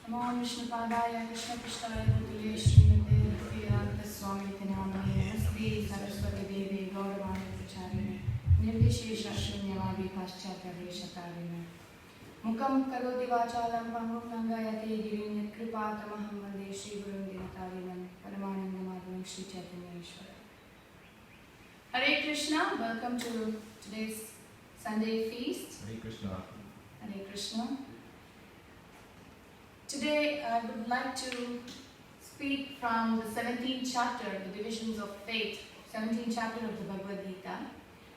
Namo Vishnupadaya Krishna-Prishthaya Bhutale Srimate Bhakti-Vedanta-Swamiti Namane Namaste Saraswati Devi Gauravani Pracharine Nirvishesha Shunyavadi Paschatya-Veshatarine Mukam Karoti Vachalam Pangum Nangayate Givin Kripatamaham Vande Shri Gurun Dinatarinam Paramananda Madhavam Shri Chaitanya Ishvara. Hare Krishna, welcome to today's Sunday feast. Hare Krishna. Hare Krishna. Today I would like to speak from the 17th chapter, the divisions of faith, 17th chapter of the Bhagavad-Gita.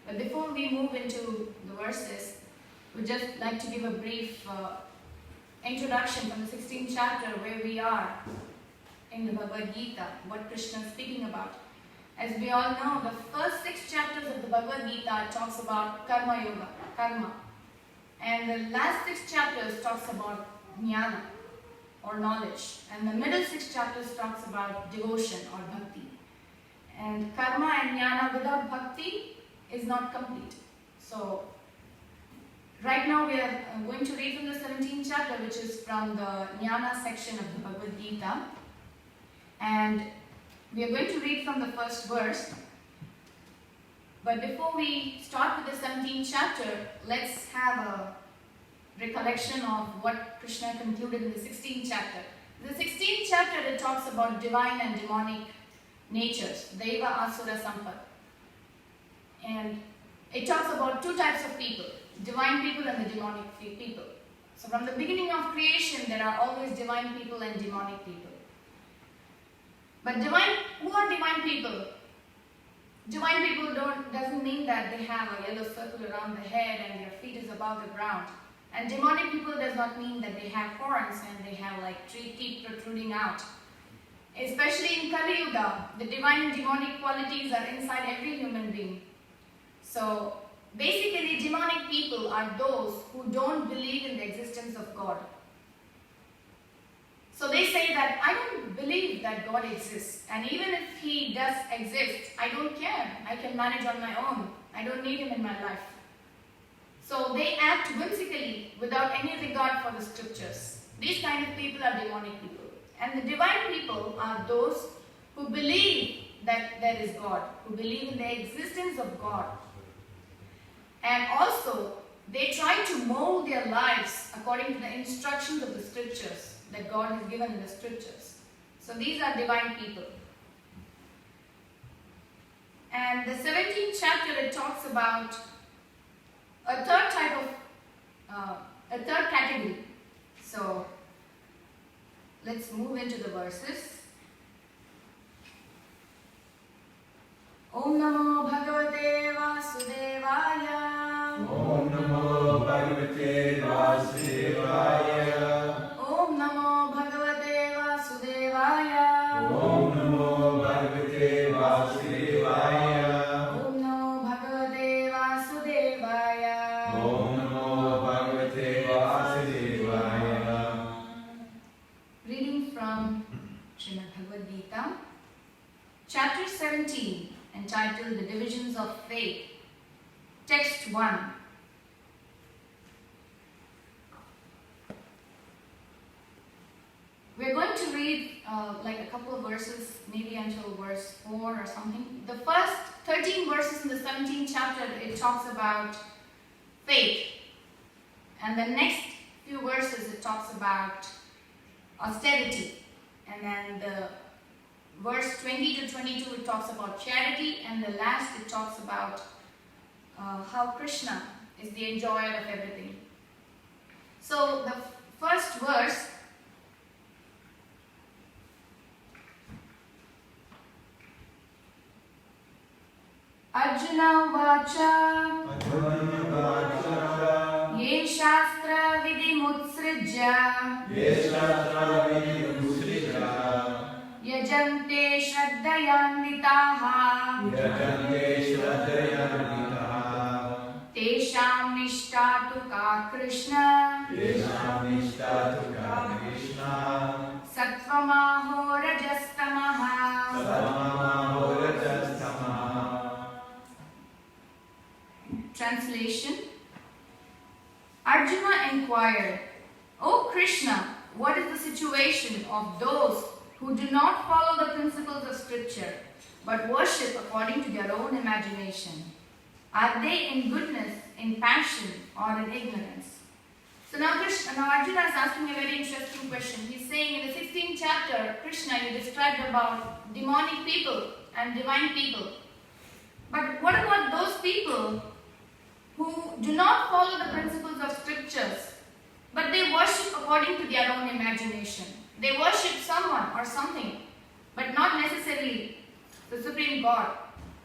But before we move into the verses, we'd just like to give a brief introduction from the 16th chapter where we are in the Bhagavad-Gita, what Krishna is speaking about. As we all know, the first 6 chapters of the Bhagavad-Gita talks about karma yoga, karma. And the last 6 chapters talks about jnana, or knowledge. And the middle 6 chapters talks about devotion or bhakti. And karma and jnana without bhakti is not complete. So, right now we are going to read from the 17th chapter, which is from the jnana section of the Bhagavad-Gita. And we are going to read from the first verse. But before we start with the 17th chapter, let's have a recollection of what Krishna concluded in the 16th chapter. In the 16th chapter, it talks about divine and demonic natures, Deva, Asura, Sampad. And it talks about 2 types of people, divine people and the demonic people. So from the beginning of creation, there are always divine people and demonic people. But who are divine people? Divine people doesn't mean that they have a yellow circle around the head and their feet is above the ground. And demonic people does not mean that they have horns and they have like 3 teeth protruding out. Especially in Kali Yuga, the divine and demonic qualities are inside every human being. So basically, demonic people are those who don't believe in the existence of God. So they say that I don't believe that God exists, and even if He does exist, I don't care. I can manage on my own. I don't need Him in my life. So they act whimsically without any regard for the scriptures. These kind of people are demonic people. And the divine people are those who believe that there is God, who believe in the existence of God. And also, they try to mold their lives according to the instructions of the scriptures that God has given in the scriptures. So these are divine people. And the 17th chapter, it talks about a third type of, a third category. So let's move into the verses. Om Namo Bhagavate Vasudevaya. Om Namo Bhagavate Vasudevaya. Om Namo Bhagavate Vasudevaya. Om Namo Bhagavate Vasudevaya. Om Namo Bhagavate Vasudevaya. Om Namo Bhagavate Vasudevaya. Reading from Srimad Bhagavad-Gita, Chapter 17, entitled The Divisions of Faith, Text 1. We're going to read like a couple of verses, maybe until verse 4 or something. The first 13 verses in the 17th chapter, it talks about faith. And the next few verses, it talks about austerity. And then the verse 20 to 22, it talks about charity. And the last, it talks about how Krishna is the enjoyer of everything. So the first verse, Arjuna Vacha Ye Shastra Vidimutsrija Yajante Shraddhayanvitaha Tesham Nishtatu Ka Krishna Sattvamaho Rajastamaha. Translation. Arjuna inquired, O Krishna, what is the situation of those who do not follow the principles of scripture, but worship according to their own imagination? Are they in goodness, in passion, or in ignorance? So now Arjuna is asking a very interesting question. He's saying in the 16th chapter, Krishna, you described about demonic people and divine people. But what about those people who do not follow the principles of scriptures, but they worship according to their own imagination. They worship someone or something, but not necessarily the Supreme God.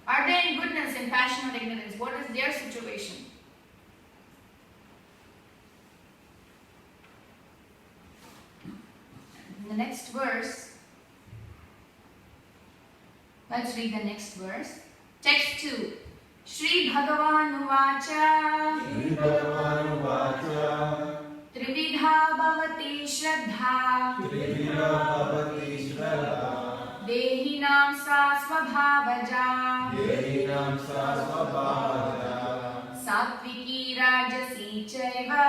Are they in goodness, in passion, or ignorance? What is their situation? In the next verse, let's read the next verse. Text 2. Shri Bhagavan Uvacha Shri Bhagavan Uvacha Trividha Bhavati Shraddha Trividha Bhavati Shraddha Dehinam Sa Swabhavaja Dehinam Sa Swabhavaja Satviki Rajasi Chaiva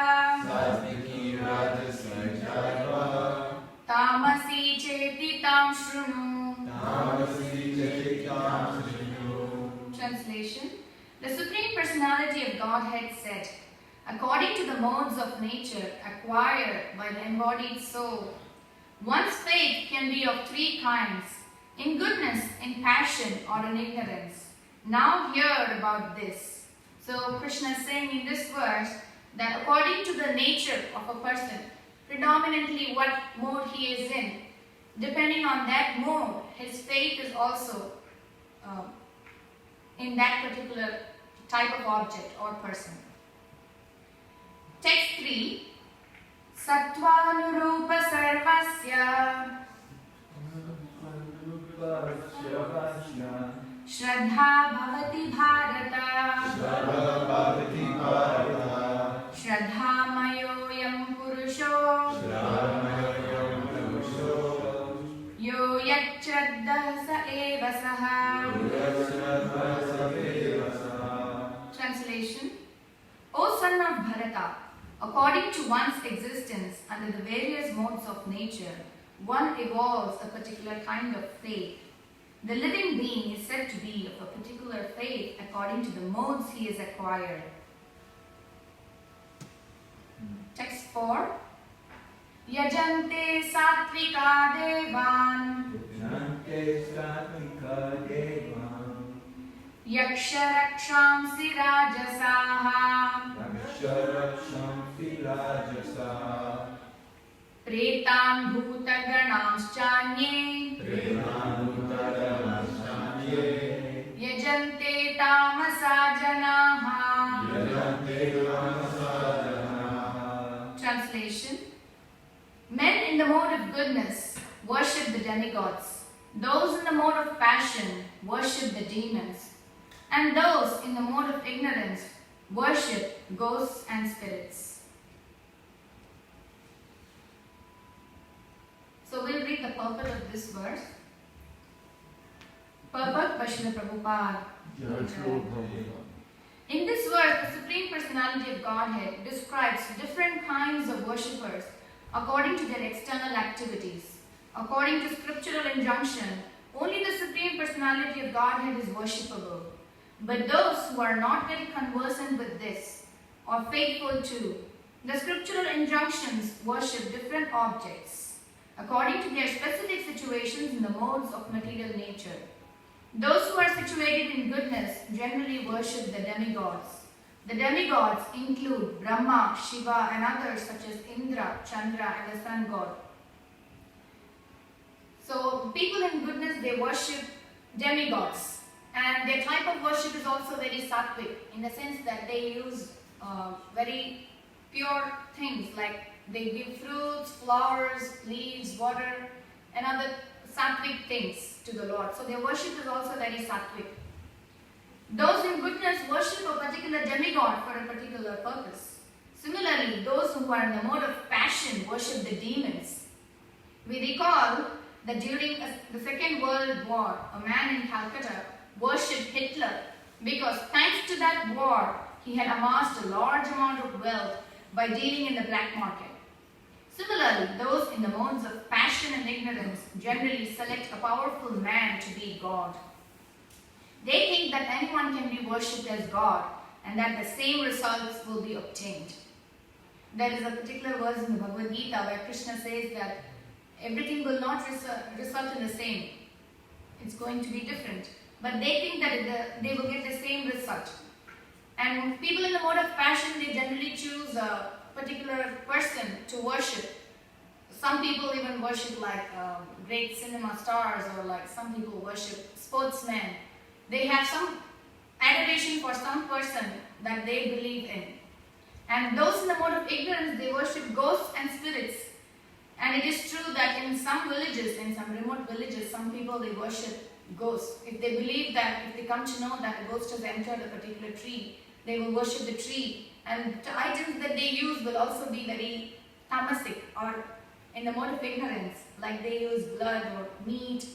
Satviki Rajasi Chaiva Tamasi Cheti Tam Shrunu. Tamasi Cheti Tam Shrinu. Translation. The Supreme Personality of Godhead said, according to the modes of nature acquired by the embodied soul, one's faith can be of three kinds: in goodness, in passion, or in ignorance. Now hear about this. So Krishna is saying in this verse that according to the nature of a person, predominantly what mode he is in, depending on that mode, his faith is also in that particular type of object or person. Text 3. Sattvanurupa sarvasya Shraddha bhavati bharata Shraddha Bhavati Bharata Shraddha mayoyam purusho Shraddhamayam Purusho Yo yachraddah sa eva saha. Translation. O son of Bharata, according to one's existence under the various modes of nature, one evolves a particular kind of faith. The living being is said to be of a particular faith according to the modes he has acquired. Text 4. Yajante satvika devan Yajante satvika devan Yaksharaksham rajasaha Yaksharaksham Rajasa Pretan bhutaganamschanye Prenanutaramasyanye Yajante tamasa janaha. Yajante Ramasajanaha. Translation. Men in the mode of goodness worship the demigods. Those in the mode of passion worship the demons. And those in the mode of ignorance worship ghosts and spirits. So we'll read the purport of this verse. Purport by Srila Prabhupada. In this verse, the Supreme Personality of Godhead describes different kinds of worshippers according to their external activities. According to scriptural injunction, only the Supreme Personality of Godhead is worshipable. But those who are not very conversant with this, or faithful to, the scriptural injunctions worship different objects, according to their specific situations in the modes of material nature. Those who are situated in goodness generally worship the demigods. The demigods include Brahma, Shiva, and others such as Indra, Chandra, and the sun god. So people in goodness, they worship demigods. And their type of worship is also very sattvic, in the sense that they use very pure things, like they give fruits, flowers, leaves, water, and other sattvic things to the Lord. So their worship is also very sattvic. Those in goodness worship a particular demigod for a particular purpose. Similarly, those who are in the mode of passion worship the demons. We recall that during the Second World War, a man in Calcutta worshipped Hitler because thanks to that war, he had amassed a large amount of wealth by dealing in the black market. Similarly, those in the modes of passion and ignorance generally select a powerful man to be God. They think that anyone can be worshipped as God and that the same results will be obtained. There is a particular verse in the Bhagavad-Gita where Krishna says that everything will not result in the same. It's going to be different. But they think that they will get the same result. And people in the mode of passion, they generally choose a particular person to worship. Some people even worship like great cinema stars, or like some people worship sportsmen. They have some adoration for some person that they believe in. And those in the mode of ignorance, they worship ghosts and spirits. And it is true that in some villages, in some remote villages, some people, they worship ghosts. If they believe that, if they come to know that a ghost has entered a particular tree, they will worship the tree. And the items that they use will also be very tamasic, or in the mode of ignorance, like they use blood or meat,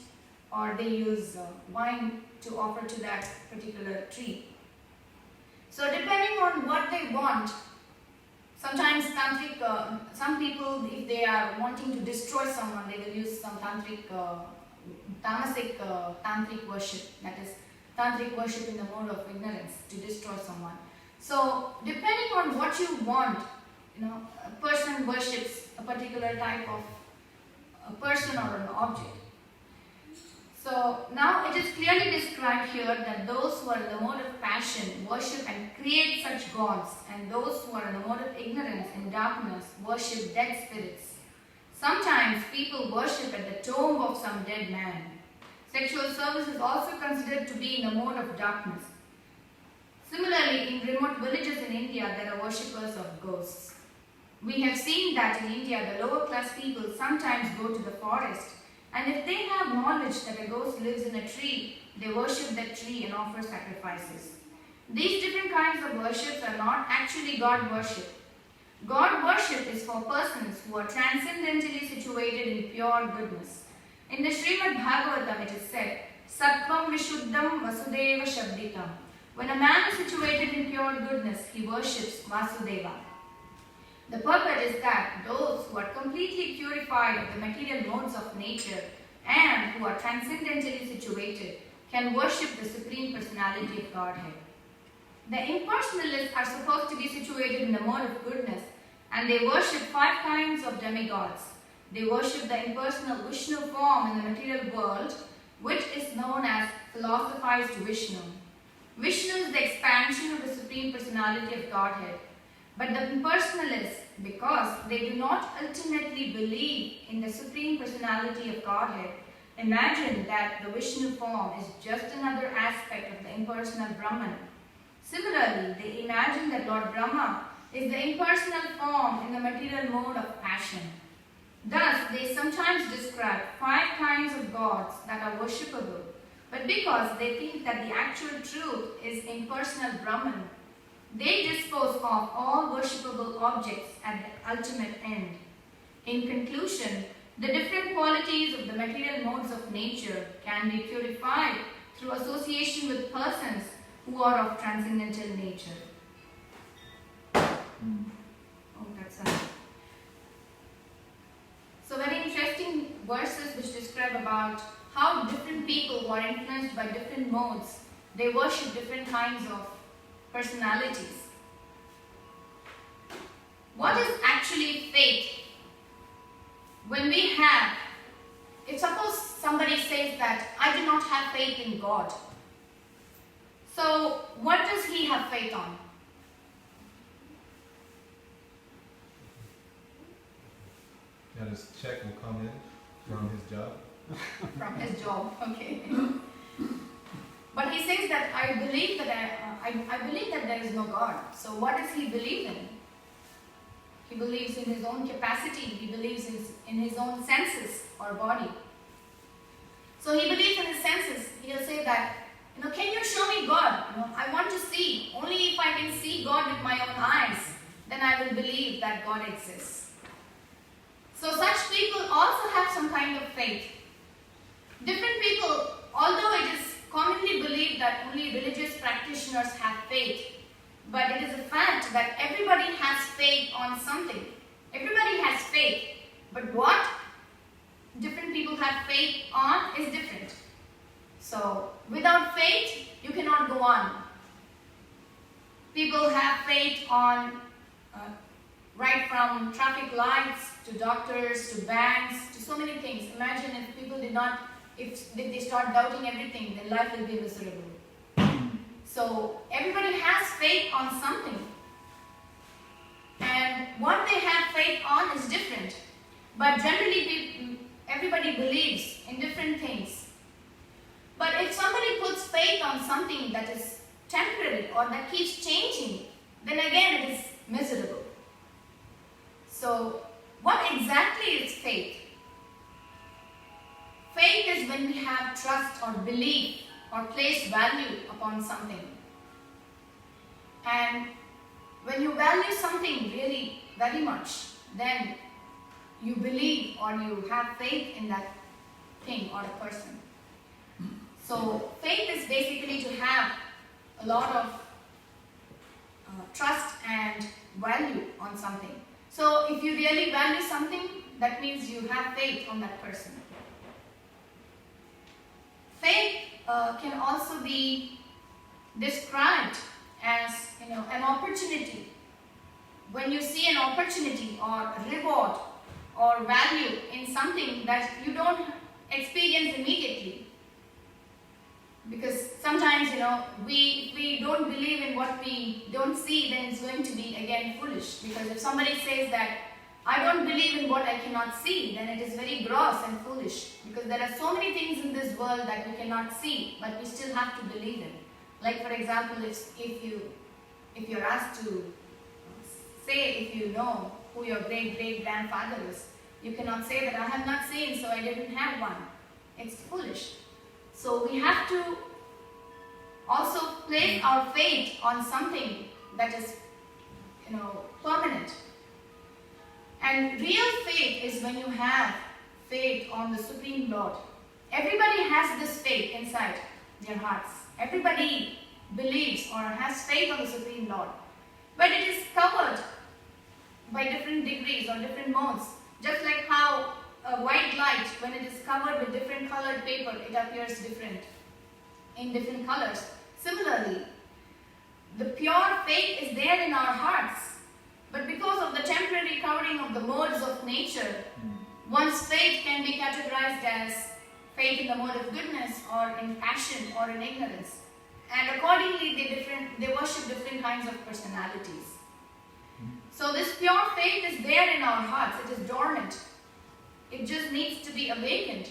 or they use wine to offer to that particular tree. So depending on what they want, sometimes tantric, some people, if they are wanting to destroy someone, they will use some tantric, tamasic tantric worship, that is tantric worship in the mode of ignorance, to destroy someone. So depending on what you want, a person worships a particular type of a person or an object. So now it is clearly described here that those who are in the mode of passion worship and create such gods, and those who are in the mode of ignorance and darkness worship dead spirits. Sometimes people worship at the tomb of some dead man. Sexual service is also considered to be in the mode of darkness. Similarly, in remote villages in India, there are worshippers of ghosts. We have seen that in India, the lower class people sometimes go to the forest, and if they have knowledge that a ghost lives in a tree, they worship that tree and offer sacrifices. These different kinds of worships are not actually God worship. God worship is for persons who are transcendentally situated in pure goodness. In the Srimad Bhagavatam it is said, Sattvam Vishuddham Vasudeva Shabditam. When a man is situated in pure goodness, he worships Vasudeva. The purport is that those who are completely purified of the material modes of nature and who are transcendentally situated can worship the Supreme Personality of Godhead. The impersonalists are supposed to be situated in the mode of goodness, and they worship 5 kinds of demigods. They worship the impersonal Vishnu form in the material world, which is known as philosophized Vishnu. Vishnu is the expansion of the Supreme Personality of Godhead. But the impersonalists, because they do not ultimately believe in the Supreme Personality of Godhead, imagine that the Vishnu form is just another aspect of the impersonal Brahman. Similarly, they imagine that Lord Brahma is the impersonal form in the material mode of passion. Thus, they sometimes describe 5 kinds of gods that are worshipable, but because they think that the actual truth is impersonal Brahman, they dispose of all worshipable objects at the ultimate end. In conclusion, the different qualities of the material modes of nature can be purified through association with persons who are of transcendental nature. Oh, that's it. So very interesting verses which describe about how different people who are influenced by different modes, they worship different kinds of personalities. What is actually faith? When we have, if suppose somebody says that I do not have faith in God, so what does he have faith on? Yeah, this check will come in from his job. From his job, okay. But he says that I believe that there is no God. So what does he believe in? He believes in his own capacity. He believes in his own senses or body. So he believes in his senses. He'll say that, can you show me God? I want to see. Only if I can see God with my own eyes, then I will believe that God exists. So such people also have some kind of faith. Different people, although it is commonly believed that only religious practitioners have faith, but it is a fact that everybody has faith on something. Everybody has faith, but what different people have faith on is different. So without faith, you cannot go on. People have faith on right from traffic lights to doctors to banks to so many things. Imagine if they start doubting everything, then life will be miserable. So everybody has faith on something. And what they have faith on is different. But generally everybody believes in different things. But if somebody puts faith on something that is temporary or that keeps changing, then again it is miserable. So what exactly is faith? Faith is when we have trust or belief or place value upon something. And when you value something really very much, then you believe or you have faith in that thing or a person. So faith is basically to have a lot of trust and value on something. So if you really value something, that means you have faith on that person. Faith can also be described as, an opportunity. When you see an opportunity or reward or value in something that you don't experience immediately. Because sometimes, we don't believe in what we don't see, then it's going to be again foolish. Because if somebody says that, I don't believe in what I cannot see, then it is very gross and foolish. Because there are so many things in this world that we cannot see, but we still have to believe in. Like for example, if you're asked to say if you know who your great-great-grandfather is, you cannot say that I have not seen, so I didn't have one. It's foolish. So we have to also place our faith on something that is, permanent. And real faith is when you have faith on the Supreme Lord. Everybody has this faith inside their hearts. Everybody believes or has faith on the Supreme Lord. But it is covered by different degrees or different modes. Just like how a white light, when it is covered with different colored paper, it appears different in different colors. Similarly, the pure faith is there in our hearts. But because of the temporary covering of the modes of nature, one's faith can be categorized as faith in the mode of goodness or in passion or in ignorance. And accordingly, they worship different kinds of personalities. So this pure faith is there in our hearts. It is dormant. It just needs to be awakened.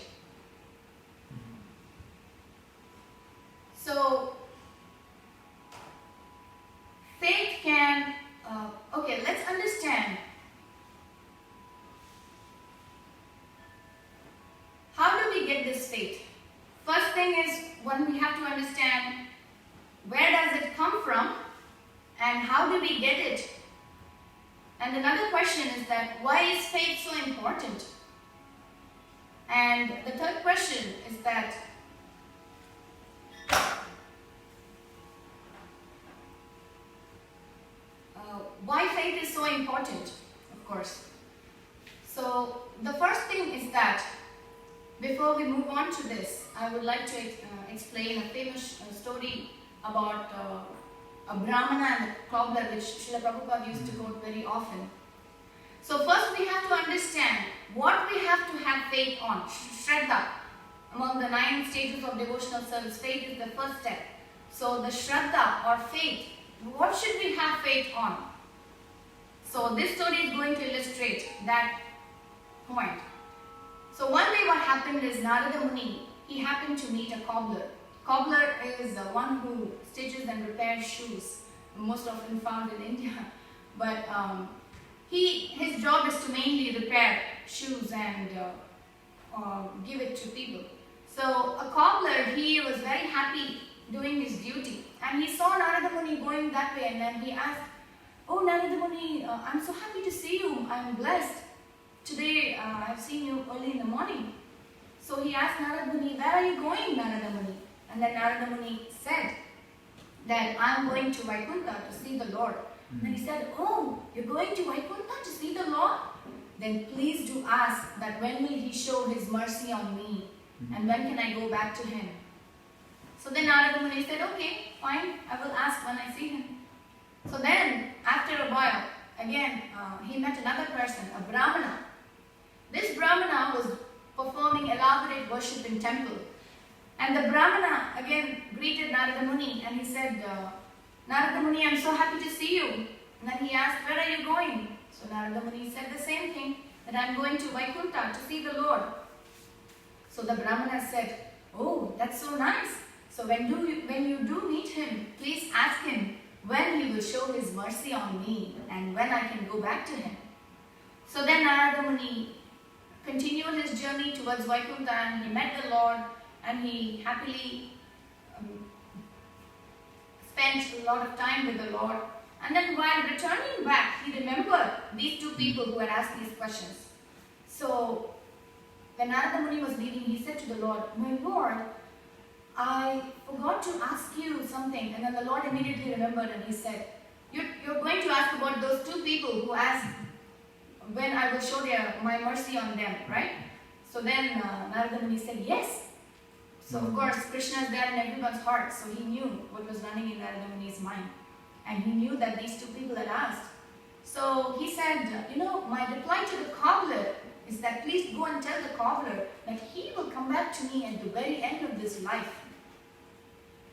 So faith can, let's understand. How do we get this faith? First thing is, we have to understand where does it come from and how do we get it? And another question is that why is faith so important? And the third question is that why faith is so important, of course. So the first thing is that before we move on to this, I would like to explain a famous story about a Brahmana and a cobbler, which Srila Prabhupada used to quote very often. So first we have to understand what we have to have faith on. Shraddha. Among the 9 stages of devotional service, faith is the first step. So the Shraddha or faith, what should we have faith on? So this story is going to illustrate that point. So one day what happened is Narada Muni, he happened to meet a cobbler. Cobbler is the one who stitches and repairs shoes, most often found in India. But his job is to mainly repair shoes and give it to people. So a cobbler, he was very happy doing his duty. And he saw Narada Muni going that way, and then he asked, "Oh Narada Muni, I'm so happy to see you. I'm blessed. Today I've seen you early in the morning." So he asked Narada Muni, "Where are you going, Narada Muni?" And then Narada Muni said that I'm going to Vaikuntha to see the Lord. And then he said, "Oh, you're going to Vaikuntha to see the Lord? Then please do ask that when will he show his mercy on me? And when can I go back to him?" So then Narada Muni said, "Okay, fine, I will ask when I see him." So then, after a while, again, he met another person, a Brahmana. This Brahmana was performing elaborate worship in temple. And the Brahmana, again, greeted Narada Muni and he said, Narada Muni, I'm so happy to see you. And then he asked, where are you going? So Narada Muni said the same thing, that I'm going to Vaikuntha to see the Lord. So the Brahmana said, oh, that's so nice. So when you do meet him, please ask him when he will show his mercy on me and when I can go back to him. So then Narada Muni continued his journey towards Vaikuntha and he met the Lord and he happily spent a lot of time with the Lord. And then while returning back, he remembered these two people who had asked these questions. So when Narada Muni was leaving, he said to the Lord, my Lord, I forgot to ask you something. And then the Lord immediately remembered and he said, you're going to ask about those two people who asked when I will show my mercy on them, right? So then Narada Muni said, yes. So of course, Krishna is there in everyone's heart. So he knew what was running in Narada Muni's mind. And he knew that these two people had asked. So he said, my reply to the cobbler is that please go and tell the cobbler that he will come back to me at the very end of this life.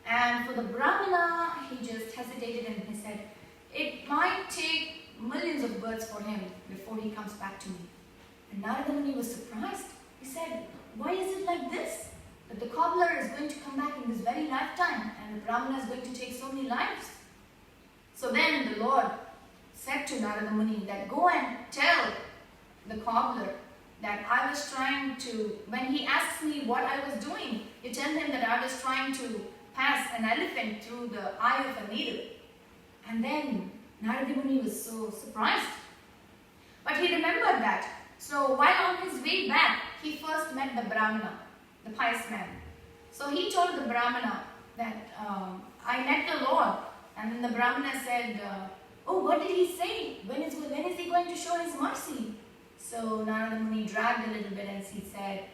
And for the Brahmana, he just hesitated and he said, it might take millions of births for him before he comes back to me. And Narada Muni was surprised. He said, why is it like this? That the cobbler is going to come back in this very lifetime and the Brahmana is going to take so many lives. So then the Lord said to Narada Muni that go and tell the cobbler that I was trying to, when he asks me what I was doing, you tell him that I was trying to pass an elephant through the eye of a needle. And then Narada Muni was so surprised. But he remembered that. So while on his way back, he first met the Brahmana, the pious man. So he told the Brahmana that I met the Lord. And then the Brahmana said, oh, what did he say? When is he going to show his mercy? So Narada Muni dragged a little bit and he said,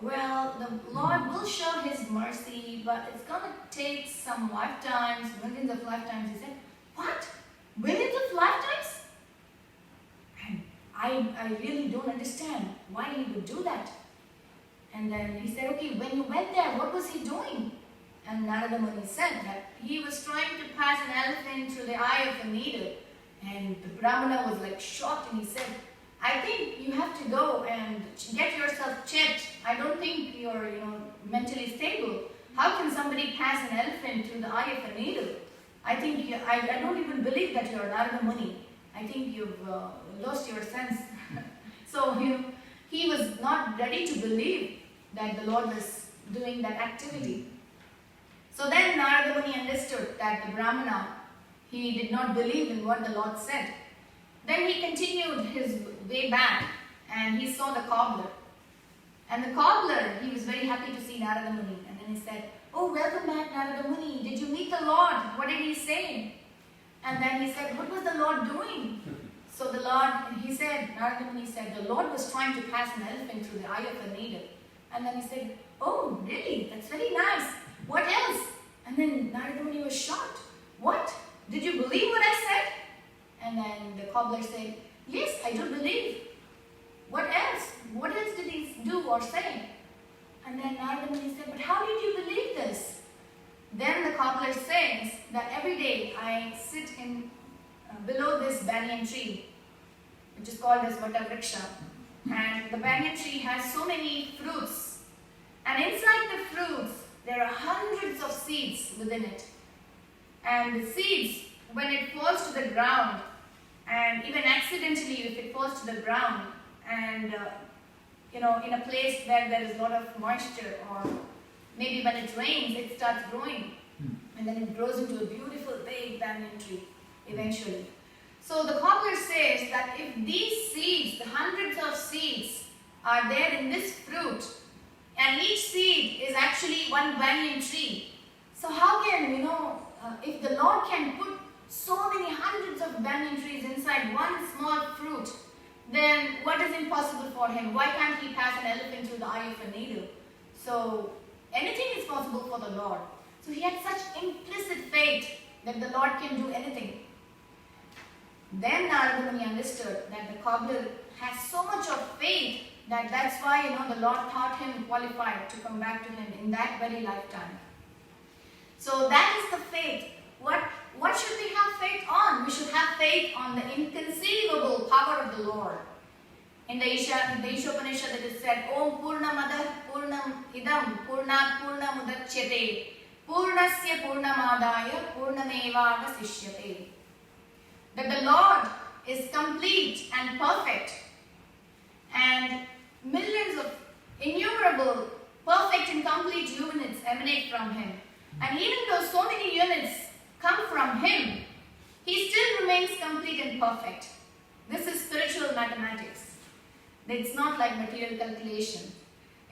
well, the Lord will show his mercy, but it's going to take some lifetimes, millions of lifetimes. He said, what? Millions of lifetimes? And I really don't understand why he would do that. And then he said, okay, when you went there, what was he doing? And Narada Muni said that he was trying to pass an elephant through the eye of a needle. And the Brahmana was like shocked and he said, I think you have to go and get yourself checked. I don't think you're mentally stable. How can somebody pass an elephant through the eye of a needle? I think I don't even believe that you're Narada Muni. I think you've lost your sense. So he was not ready to believe that the Lord was doing that activity. So then Narada Muni understood that the Brahmana, he did not believe in what the Lord said. Then he continued his way back and he saw the cobbler. And the cobbler, he was very happy to see Narada Muni. And then he said, oh, welcome back Narada Muni. Did you meet the Lord? What did he say? And then he said, what was the Lord doing? So the Lord, Narada Muni said, the Lord was trying to pass an elephant through the eye of a needle. And then he said, oh, really? That's very nice. What else? And then Narada Muni was shocked. What? Did you believe what I said? And then the cobbler said, yes, I do believe. What else? What else did he do or say? And then Narada Muni said, but how did you believe this? Then the cobbler says that every day I sit in below this banyan tree, which is called as Vata Vriksha. And the banyan tree has so many fruits. And inside the fruits, there are hundreds of seeds within it. And the seeds, when it falls to the ground, and even accidentally if it falls to the ground, and in a place where there is a lot of moisture, or maybe when it rains, it starts growing. And then it grows into a beautiful big banyan tree eventually. So the cobbler says that if these seeds, the hundreds of seeds, are there in this fruit, and each seed is actually one banyan tree, so how can, if the Lord can put so many hundreds of banyan trees inside one small fruit, then what is impossible for him? Why can't he pass an elephant through the eye of a needle? So anything is possible for the Lord. So he had such implicit faith that the Lord can do anything. Then Narada Muni understood that the cobbler has so much of faith that that's why the Lord thought him qualified to come back to him in that very lifetime. So that is the faith. What should we have faith on? We should have faith on the inconceivable power of the Lord. In the Ishopanishad it is said, Om Purnamadah Purnam Idam Purnat Purnamudachyate Purnasya Purnamadaya Purnameva Vasishyate. That the Lord is complete and perfect, and millions of innumerable perfect and complete units emanate from Him. And even though so many units come from Him, He still remains complete and perfect. This is spiritual mathematics. It's not like material calculation.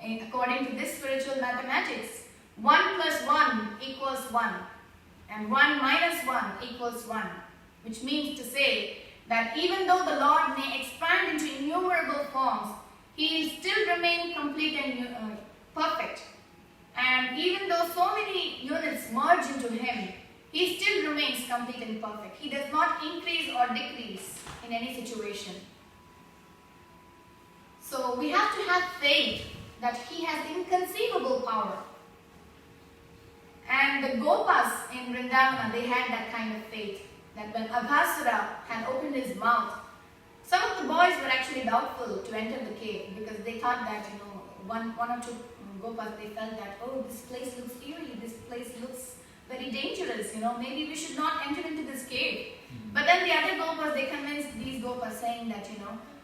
And according to this spiritual mathematics, 1 plus 1 equals 1, and 1 minus 1 equals 1, which means to say that even though the Lord may expand into innumerable forms, He will still remain complete and perfect. And even though so many units merge into Him, He still remains complete and perfect. He does not increase or decrease in any situation. So we have to have faith that He has inconceivable power. And the Gopas in Vrindavana, they had that kind of faith. That when Aghasura had opened his mouth, some of the boys were actually doubtful to enter the cave because they thought that, one or two Gopas, they felt that, oh, this place looks eerie, this place looks very dangerous, maybe we should not enter into this cave. But then the other Gopas, they convinced these Gopas saying that,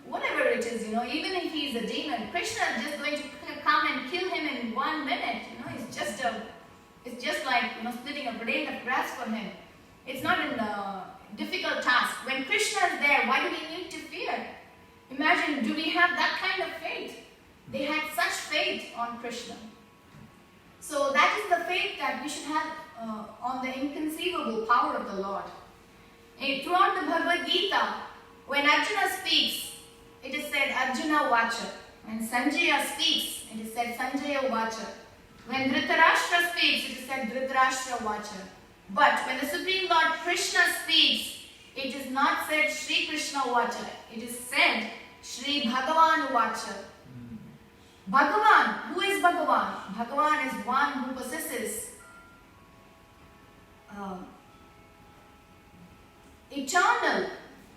whatever it is, even if he is a demon, Krishna is just going to come and kill him in 1 minute. It's just like, splitting a blade of grass for him. It's not a difficult task. When Krishna is there, why do we need to fear? Imagine, do we have that kind of faith? They had such faith on Krishna. So that is the faith that we should have on the inconceivable power of the Lord. Throughout the Bhagavad-Gita, when Arjuna speaks, it is said Arjuna Vacha. When Sanjaya speaks, it is said Sanjaya Vacha. When Dhritarashtra speaks, it is said Dhritarashtra Vacha. But when the Supreme Lord Krishna speaks, it is not said Shri Krishna Vacha. It is said Shri Bhagavan Vacha. Bhagavan, who is Bhagavan? Bhagavan is one who possesses eternal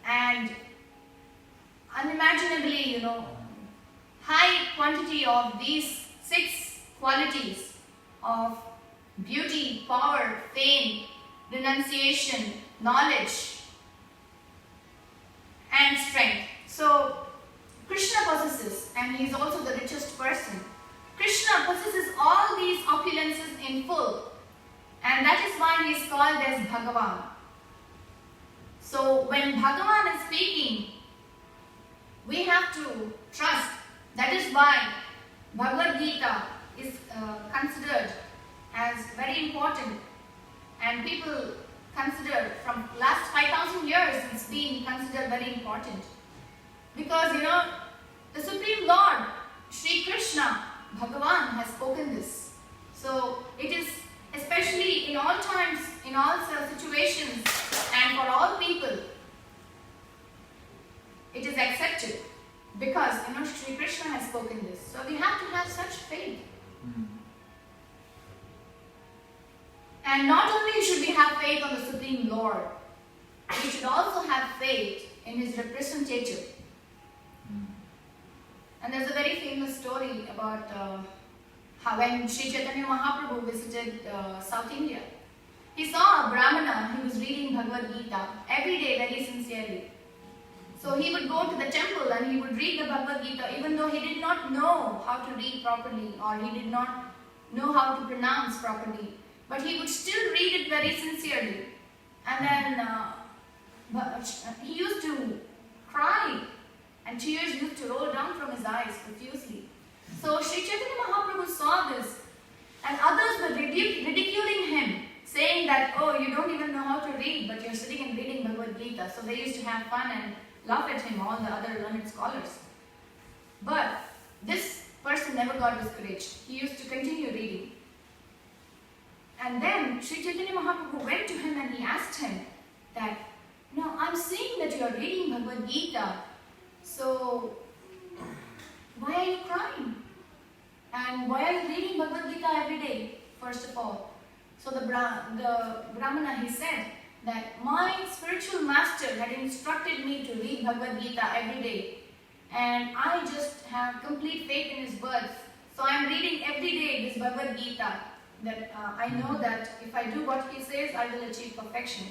and unimaginably, high quantity of these 6 qualities of beauty, power, fame, renunciation, knowledge, and strength. So, Krishna possesses, and he is also the richest person. Krishna possesses all these opulences in full, and that is why he is called as Bhagavan. So, when Bhagavan is speaking, we have to trust. That is why Bhagavad-Gita is considered as very important, and people consider from last 5,000 years it's been considered very important, because the Supreme Lord Shri Krishna Bhagavan has spoken this. So it is especially in all times, in all situations, and for all people, it is accepted because Shri Krishna has spoken this. So we have to have such faith. And not only should we have faith on the Supreme Lord, we should also have faith in His representative. And there's a very famous story about how when Sri Chaitanya Mahaprabhu visited South India, he saw a Brahmana. He was reading Bhagavad-Gita every day very sincerely. So he would go to the temple and he would read the Bhagavad-Gita even though he did not know how to read properly, or he did not know how to pronounce properly. But he would still read it very sincerely. And then he used to cry, and tears used to roll down from his eyes profusely. So Sri Chaitanya Mahaprabhu saw this, and others were ridiculing him, saying that, oh, you don't even know how to read, but you're sitting and reading Bhagavad-Gita. So they used to have fun and laugh at him, all the other learned scholars. But this person never got discouraged. He used to continue reading. And then Sri Chaitanya Mahaprabhu went to him and he asked him that, now I'm seeing that you are reading Bhagavad-Gita, so why are you crying? And why are you reading Bhagavad-Gita every day, first of all? So the Brahmana, he said that my spiritual master had instructed me to read Bhagavad-Gita every day, and I just have complete faith in his words. So I am reading every day this Bhagavad-Gita, that I know that if I do what he says, I will achieve perfection.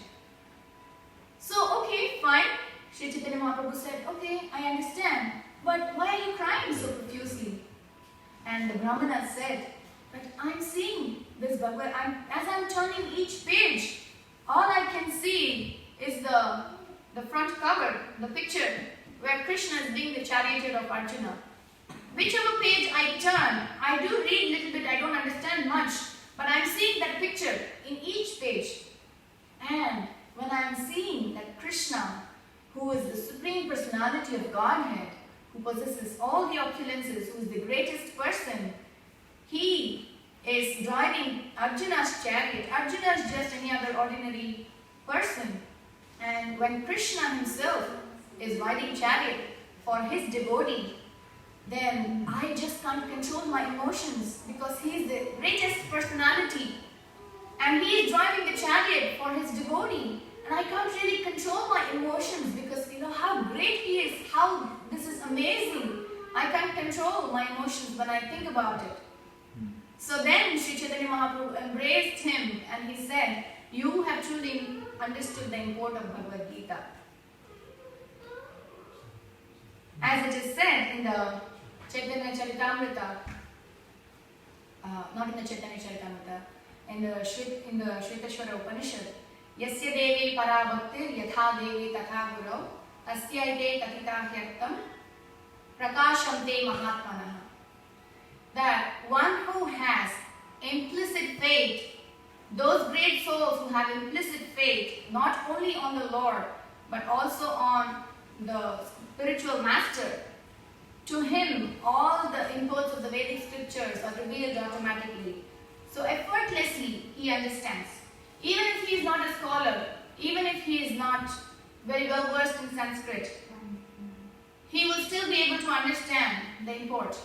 So okay, fine. Sri Chaitanya Mahaprabhu said, okay, I understand, but why are you crying so profusely? And the Brahmana said, but I'm seeing this Bhagavad, as I'm turning each page, all I can see is the front cover, the picture, where Krishna is being the charioteer of Arjuna. Whichever page I turn, I do read a little bit, I don't understand much, but I'm seeing that picture in each page. And when I'm seeing that Krishna, who is the Supreme Personality of Godhead, who possesses all the opulences, who is the greatest person, he is driving Arjuna's chariot. Arjuna is just any other ordinary person. And when Krishna himself is riding chariot for his devotee, then I just can't control my emotions, because he is the greatest personality. And he is driving the chariot for his devotee. And I can't really control my emotions, because you know how great he is, how this is amazing. I can't control my emotions when I think about it. So then Sri Chaitanya Mahaprabhu embraced him and he said, you have truly understood the import of Bhagavad-Gita. As it is said in the Chaitanya Charitamrita, not in the Chaitanya Charitamrita, in the Shvetashvara Upanishad, Yasya devi parabhaktir yatha devi tatha guru tasyaite katita hyaktam prakashamte mahatmanaha. That one who has implicit faith, those great souls who have implicit faith, not only on the Lord, but also on the spiritual master, to him all the imports of the Vedic scriptures are revealed automatically. So effortlessly he understands. Even if he is not a scholar, even if he is not very well versed in Sanskrit, he will still be able to understand the import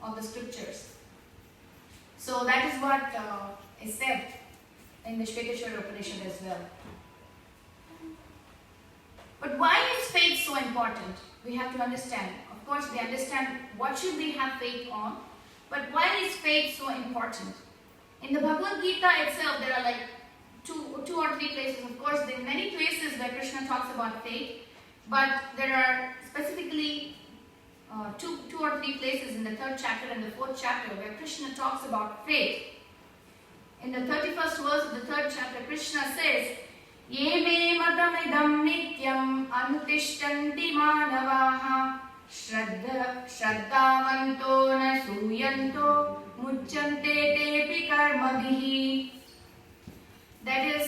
of the scriptures. So that is what is said in the Shvetashvara Upanishad as well. But why is faith so important? We have to understand. Of course, we understand what should we have faith on, but why is faith so important? In the Bhagavad-Gita itself, there are like two or three places. Of course, there are many places where Krishna talks about faith, but there are specifically two or three places in the 3rd chapter and the 4th chapter where Krishna talks about faith. In the 31st verse of the 3rd chapter, Krishna says, Ye me matamidam nityam anutishtanti manavaha shraddhavanto na suyanto mucchante tepi karmabhihi. That is,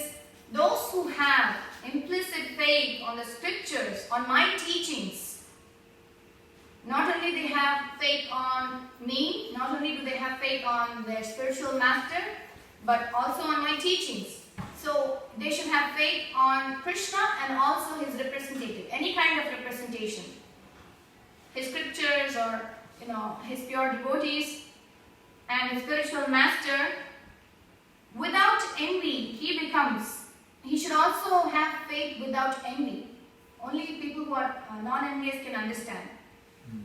those who have implicit faith on the scriptures, on my teachings, not only they have faith on me, not only do they have faith on their spiritual master, but also on my teachings. So they should have faith on Krishna and also his representative, any kind of representation. His scriptures or his pure devotees and his spiritual master. Without envy, he should also have faith without envy. Only people who are non-envious can understand.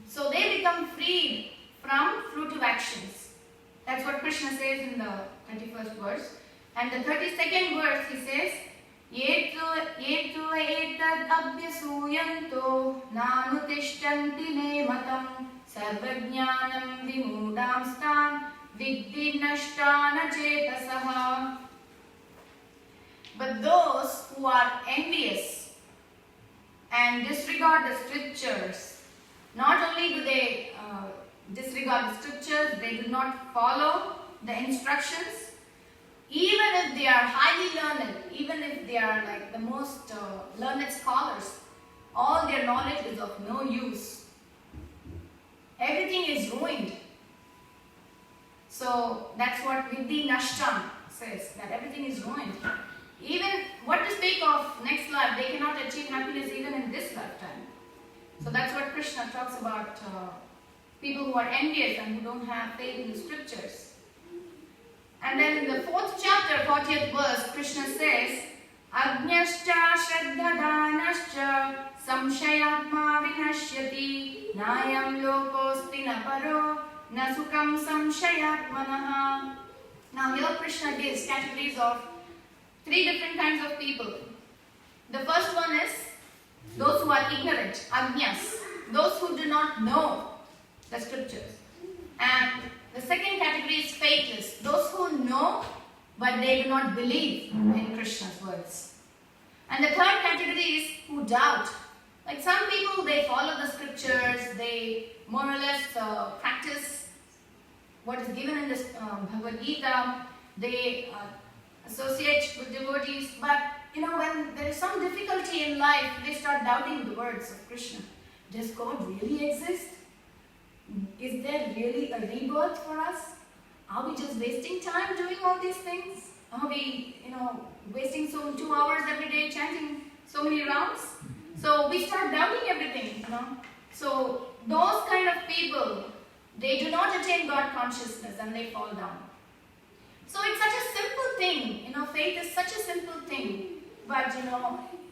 So they become freed from fruitive actions. That's what Krishna says in the 31st verse. And the 32nd verse he says, Yetu etad abhyasuyanto nanutishtanti me matam sarvajnanam vimudamstan vidhi nashtana chetasaha. But those who are envious and disregard the scriptures, not only do they disregard the scriptures, they do not follow the instructions, even if they are highly learned, even if they are like the most learned scholars, all their knowledge is of no use. Everything is ruined. So that's what Vidhi Nashtam says, that everything is ruined. Even what to speak of next life, they cannot achieve happiness even in this lifetime. So that's what Krishna talks about, people who are envious and who don't have faith in the scriptures. And then in the 4th chapter, 40th verse, Krishna says, Agnyascha Shraddhadanascha Samshayatma Vinashyati Nayam Lokosti Naparo Nasukam Samshayatmanaha. Now here Krishna gives categories of 3 different kinds of people. The first one is those who are ignorant, Agnyas, those who do not know the scriptures. And the second category is faithless, those who know but they do not believe in Krishna's words. And the third category is who doubt. Like some people, they follow the scriptures, they more or less practice what is given in this Bhagavad-Gita, they associate with devotees, but when there is some difficulty in life, they start doubting the words of Krishna. Does God really exist? Is there really a rebirth for us? Are we just wasting time doing all these things? Are we, wasting 2 hours every day chanting so many rounds? So we start doubting everything, So those kind of people, they do not attain God consciousness and they fall down. So it's such a simple thing, faith is such a simple thing, but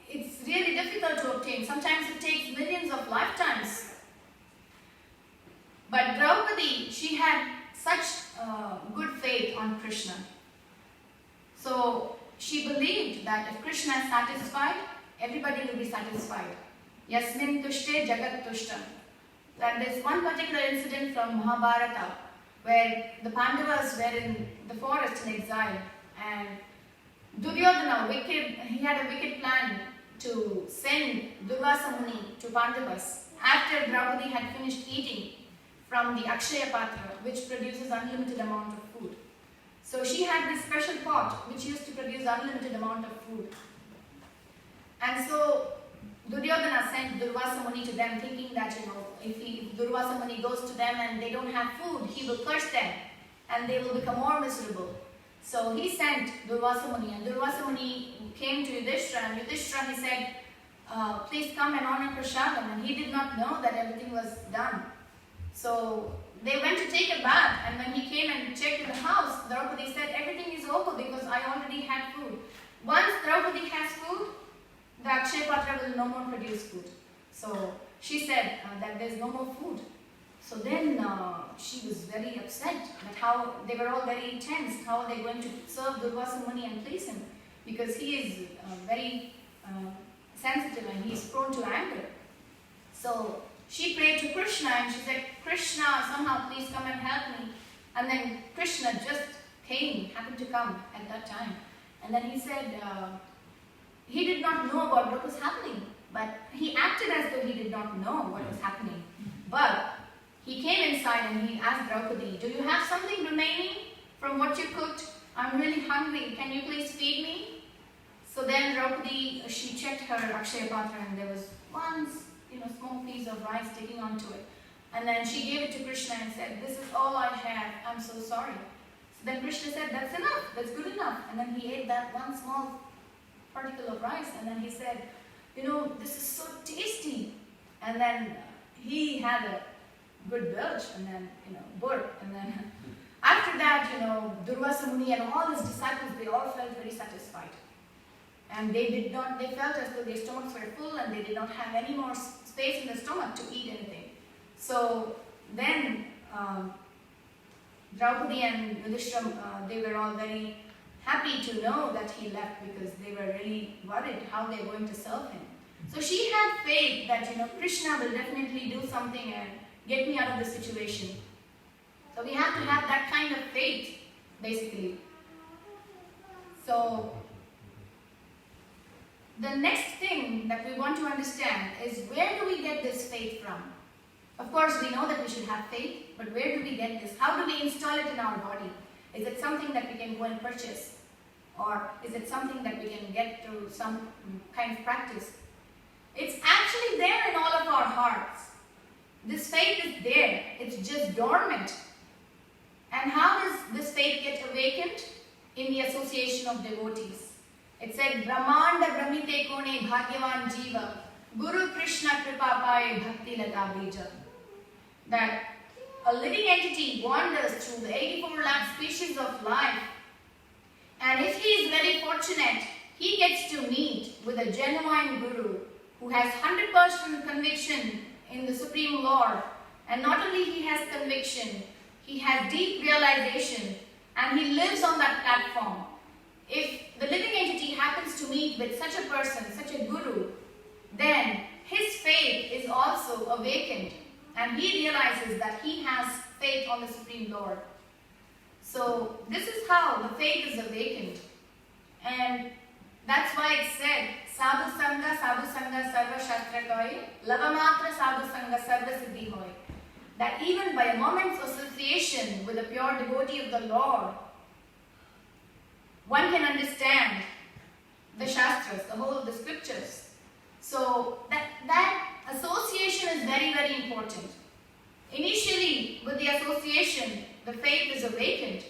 it's really difficult to obtain. Sometimes it takes millions of lifetimes. But Draupadi, she had such good faith on Krishna. So she believed that if Krishna is satisfied, everybody will be satisfied. Yasmin tushte jagat tushtam. And there's one particular incident from Mahabharata where the Pandavas were in the forest in exile, and Duryodhana, he had a wicked plan to send Durvasa Muni to Pandavas after Draupadi had finished eating from the Akshaya Patra, which produces unlimited amount of food. So she had this special pot which used to produce unlimited amount of food. And so Duryodhana sent Durvasa Muni to them, thinking that, if Durvasa Muni goes to them and they don't have food, he will curse them and they will become more miserable. So he sent Durvasa Muni, and Durvasa Muni came to Yudhishthira, and Yudhishthira, he said, please come and honor Prashadam, and he did not know that everything was done. So they went to take a bath, and when he came and checked in the house, Draupadi said, everything is over because I already had food. Once Draupadi has food, the Akshaya Patra will no more produce food. So she said that there's no more food. So then she was very upset that how they were all very tense. How are they going to serve Durvasa Muni and please him? Because he is very sensitive and he is prone to anger. So she prayed to Krishna and she said, Krishna, somehow please come and help me. And then Krishna just happened to come at that time. And then he said, he did not know about what was happening, but he acted as though he did not know what was happening. But he came inside and he asked Draupadi, do you have something remaining from what you cooked? I'm really hungry. Can you please feed me? So then Draupadi, she checked her Akshaya Patra and there was one small piece of rice sticking onto it. And then she gave it to Krishna and said, this is all I have. I'm so sorry. So then Krishna said, that's enough. That's good enough. And then he ate that one small particle of rice and then he said, this is so tasty. And then he had a good belch and then, burp. And then after that, Durvasa Muni and all his disciples, they all felt very satisfied. And they felt as though their stomachs were full and they did not have any more space in the stomach to eat anything. So then Draupadi and Yudhishthira, they were all very happy to know that he left because they were really worried how they were going to serve him. So she had faith that, Krishna will definitely do something and get me out of the situation. So we have to have that kind of faith, basically. So the next thing that we want to understand is, where do we get this faith from? Of course, we know that we should have faith, but where do we get this? How do we install it in our body? Is it something that we can go and purchase? Or is it something that we can get through some kind of practice? It's actually there in all of our hearts. This faith is there. It's just dormant. And how does this faith get awakened? In the association of devotees. It said, Brahmanda Brahmite Kone Bhagyavan Jiva Guru Krishna Kripa Paye Bhakti Lata Bija. That a living entity wanders through the 84 lakh species of life And if he is very fortunate, he gets to meet with a genuine guru who has 100% conviction in the Supreme Lord. And not only he has conviction, he has deep realization, and he lives on that platform. If the living entity happens to meet with such a person, such a guru, then his faith is also awakened, and he realizes that he has faith on the Supreme Lord. So this is how the faith is awakened. And that's why it said, Sadhu Sangha Sarva Shastra Koi, Lavamatra Sadhu Sangha Sarva Siddhi Hoy. That even by a moment's association with a pure devotee of the Lord, one can understand the Shastras, the whole of the scriptures. So that association is very, very important. Initially, with the association, the faith is awakened,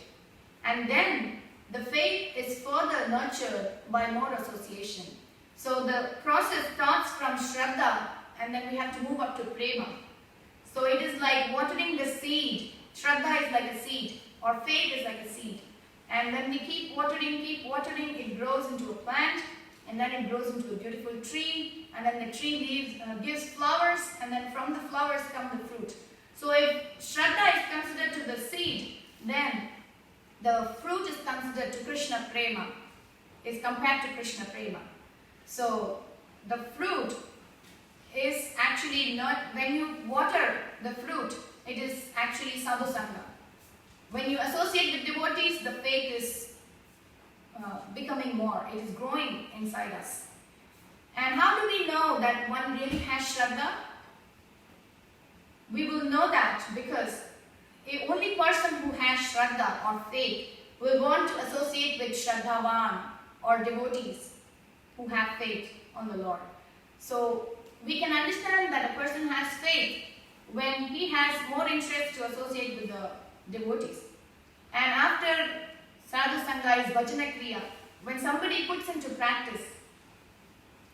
and then the faith is further nurtured by more association. So the process starts from Shraddha, and then we have to move up to Prema. So it is like watering the seed. Shraddha is like a seed, or faith is like a seed. And when we keep watering, it grows into a plant, and then it grows into a beautiful tree, and then the tree gives flowers, and then from the flowers come the fruit. So if Shraddha is considered to the seed, then the fruit is considered to Krishna Prema, is compared to Krishna Prema. So the fruit is actually not, when you water the fruit, it is actually Sadhu Sangha. When you associate with devotees, the faith is becoming more, it is growing inside us. And how do we know that one really has Shraddha? We will know that because the only person who has Shraddha or faith will want to associate with Shraddhavan or devotees who have faith on the Lord. So we can understand that a person has faith when he has more interest to associate with the devotees. And after Sadhu Sangha is Vajana Kriya, when somebody puts into practice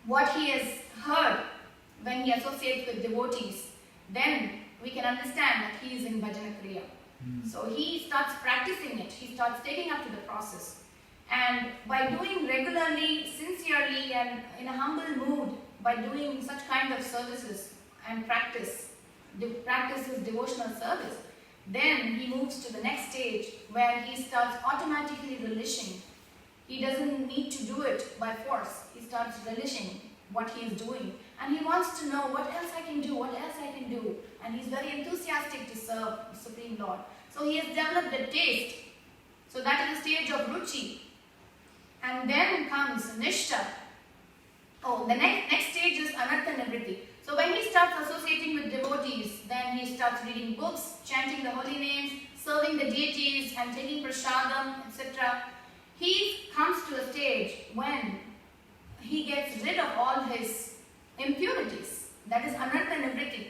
what he has heard when he associates with devotees, then we can understand that he is in Vajana Kriya. So he starts practicing it, he starts taking up to the process. And by doing regularly, sincerely, and in a humble mood, by doing such kind of services and practices devotional service, then he moves to the next stage where he starts automatically relishing. He doesn't need to do it by force. He starts relishing what he is doing. And he wants to know what else I can do, what else I can do. And he's very enthusiastic to serve the Supreme Lord. So he has developed a taste. So that is the stage of Ruchi. And then comes Nishta. Oh, the next stage is Anartha Nivritti. So when he starts associating with devotees, then he starts reading books, chanting the holy names, serving the deities, and taking prasadam, etc. He comes to a stage when he gets rid of all his impurities. That is Anartha Nivritti.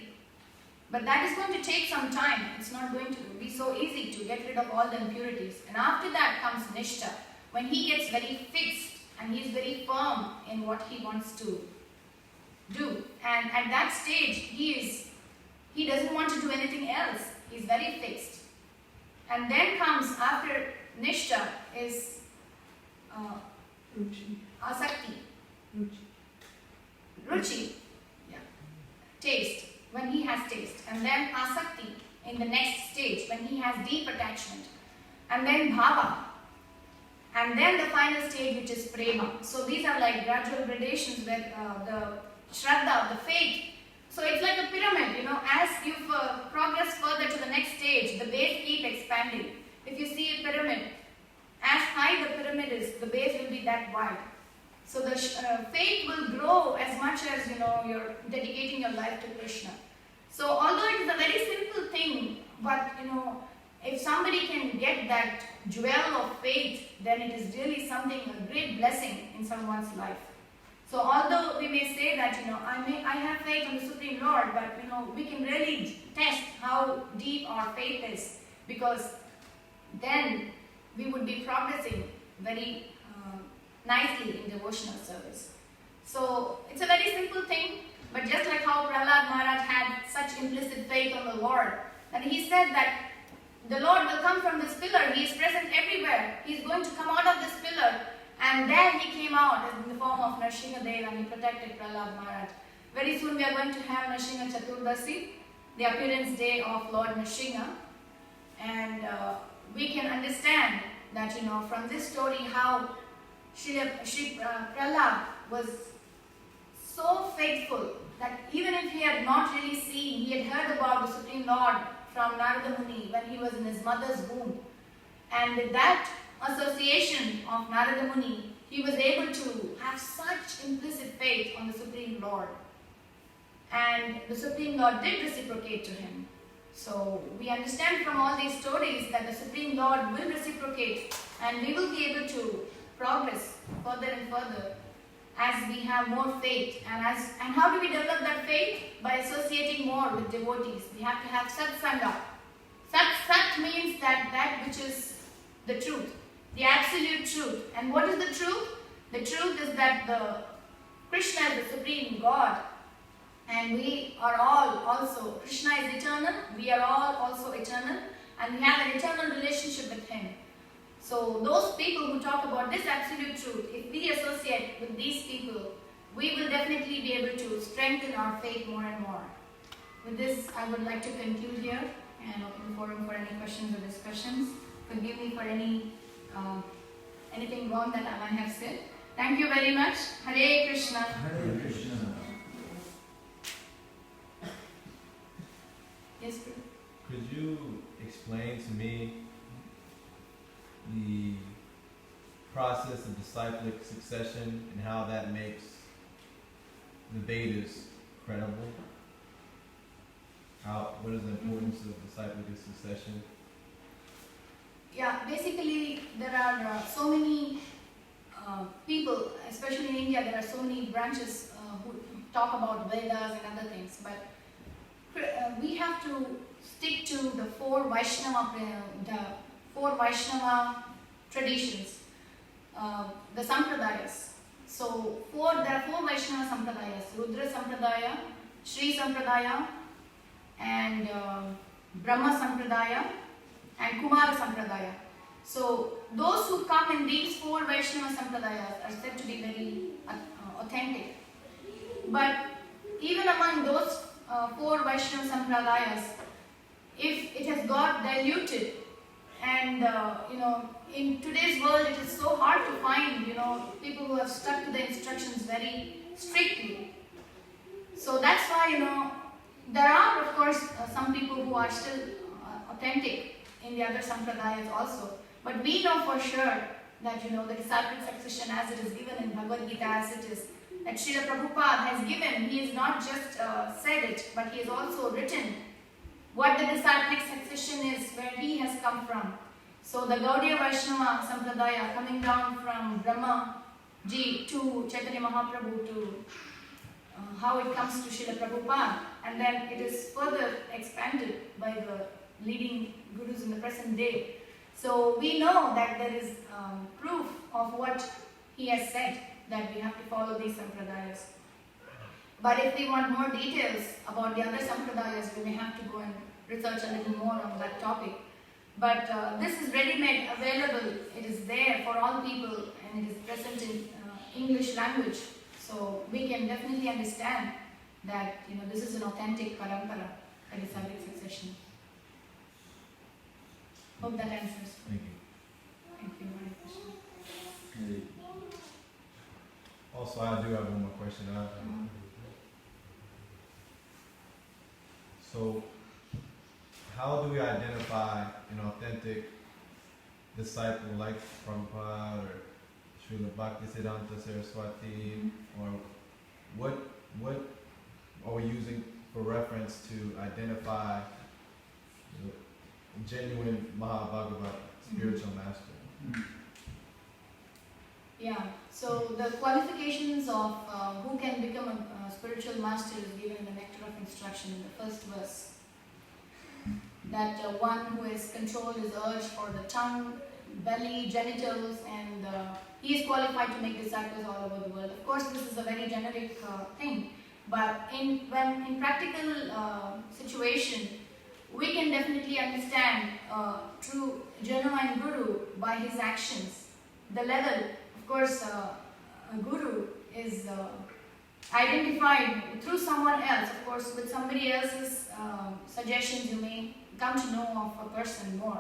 But that is going to take some time. It's not going to be so easy to get rid of all the impurities. And after that comes Nishta, when he gets very fixed and he is very firm in what he wants to do. And at that stage, he doesn't want to do anything else. He's very fixed. And then comes after Nishta is Asakti. Ruchi. Yeah. Taste. When he has taste. And then Asakti in the next stage when he has deep attachment. And then Bhava. And then the final stage, which is Prema. So these are like gradual gradations where the Shraddha, the faith. So it's like a pyramid, as you progress further to the next stage, the base keeps expanding. If you see a pyramid, as high the pyramid is, the base will be that wide. So the faith will grow as much as, you're dedicating your life to Krishna. So although it is a very simple thing, but, if somebody can get that jewel of faith, then it is really something, a great blessing in someone's life. So although we may say that, I have faith in the Supreme Lord, but, we can really test how deep our faith is, because then we would be progressing very nicely in devotional service. So it's a very simple thing, but just like how Prahlad Maharaj had such implicit faith on the Lord, and he said that the Lord will come from this pillar. He is present everywhere. He is going to come out of this pillar. And then he came out in the form of Nrsimhadev and he protected Prahlad Maharaj. Very soon we are going to have Nrsimha Chaturdasi, the appearance day of Lord Nrsimha. And we can understand that, from this story how Shri Prahlad was so faithful that even if he had not really seen, he had heard about the Supreme Lord from Narada Muni when he was in his mother's womb. And with that association of Narada Muni, he was able to have such implicit faith on the Supreme Lord. And the Supreme Lord did reciprocate to him. So we understand from all these stories that the Supreme Lord will reciprocate and we will be able to progress further and further as we have more faith. And how do we develop that faith? By associating more with devotees. We have to have satsanga. Sat means that which is the truth, the absolute truth. And what is the truth? The truth is that Krishna is the Supreme God. And we are all also, Krishna is eternal, we are all also eternal, and we have an eternal relationship with Him. So those people who talk about this absolute truth, if we associate with these people, we will definitely be able to strengthen our faith more and more. With this, I would like to conclude here and open the forum for any questions or discussions. Forgive me for anything wrong that I might have said. Thank you very much. Hare Krishna. Hare Krishna. Yes, Prabhu. Could you explain to me the process of disciplic succession and how that makes the Vedas credible? What is the importance of disciplic succession? Yeah, basically there are so many people, especially in India, there are so many branches who talk about Vedas and other things, but we have to stick to the four Vaishnava traditions, the Sampradayas. So there are four Vaishnava Sampradayas: Rudra Sampradaya, Shri Sampradaya, and Brahma Sampradaya, and Kumara Sampradaya. So those who come in these four Vaishnava Sampradayas are said to be very authentic. But even among those four Vaishnava Sampradayas, if it has got diluted, and in today's world it is so hard to find people who have stuck to the instructions very strictly. So that's why there are of course some people who are still authentic in the other Sampradayas also. But we know for sure that the Disciplic Succession as it is given in Bhagavad-Gita as it is, that Srila Prabhupada has given, he has not just said it, but he has also written what the Disciplic Succession is, where he has come from. So the Gaudiya Vaishnava Sampradaya coming down from Brahma Ji to Chaitanya Mahaprabhu to how it comes to Srila Prabhupada, and then it is further expanded by the leading gurus in the present day. So we know that there is proof of what he has said, that we have to follow these sampradayas. But if we want more details about the other sampradayas, we may have to go and research a little more on that topic. But this is ready-made, available, it is there for all people, and it is present in English language. So we can definitely understand that this is an authentic parampara, a disciplic succession. Hope that answers. Thank you. Thank you, Hare Krishna. Also, I do have one more question. So, how do we identify an authentic disciple like Prabhupada or Srila Bhaktisiddhanta Saraswati, or what are we using for reference to identify the genuine Mahabhagavad spiritual master? Yeah, so the qualifications of who can become a spiritual master is given in the Nectar of Instruction in the first verse. That one who has controlled his urge for the tongue, belly, genitals, and he is qualified to make disciples all over the world. Of course, this is a very generic thing, but in practical situation, we can definitely understand true genuine Guru by his actions. The level, of course, a Guru is identified through someone else. Of course, with somebody else's suggestions, you may come to know of a person more.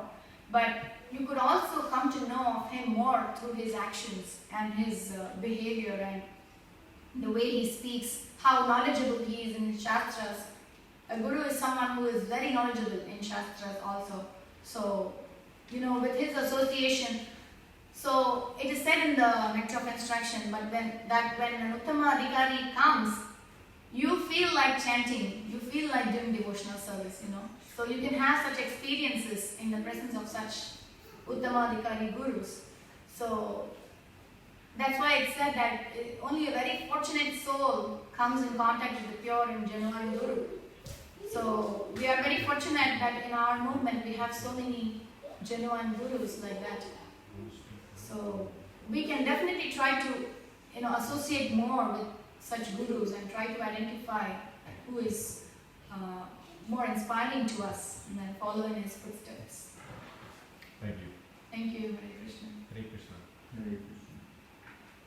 But you could also come to know of him more through his actions and his behavior and the way he speaks, how knowledgeable he is in his Shastras. A Guru is someone who is very knowledgeable in Shastras also. So, with his association, so it is said in the Nectar of Instruction, but when an Uttama Adhikari comes, you feel like chanting, you feel like doing devotional service, So you can have such experiences in the presence of such Uttama Adhikari Gurus. So that's why it's said that only a very fortunate soul comes in contact with the pure and genuine Guru. So we are very fortunate that in our movement we have so many genuine Gurus like that. So we can definitely try to associate more with such Gurus and try to identify who is more inspiring to us and then follow in his footsteps. Thank you. Thank you, Hare Krishna. Hare Krishna. Hare Krishna.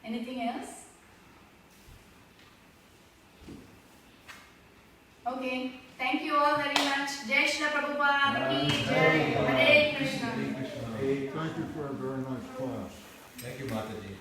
Anything else? Okay. Thank you all very much. Jai Shri Prabhupada ki Jai. Hare Krishna. Hare Krishna. Hare Thank you for a very nice class. Thank you, Mataji.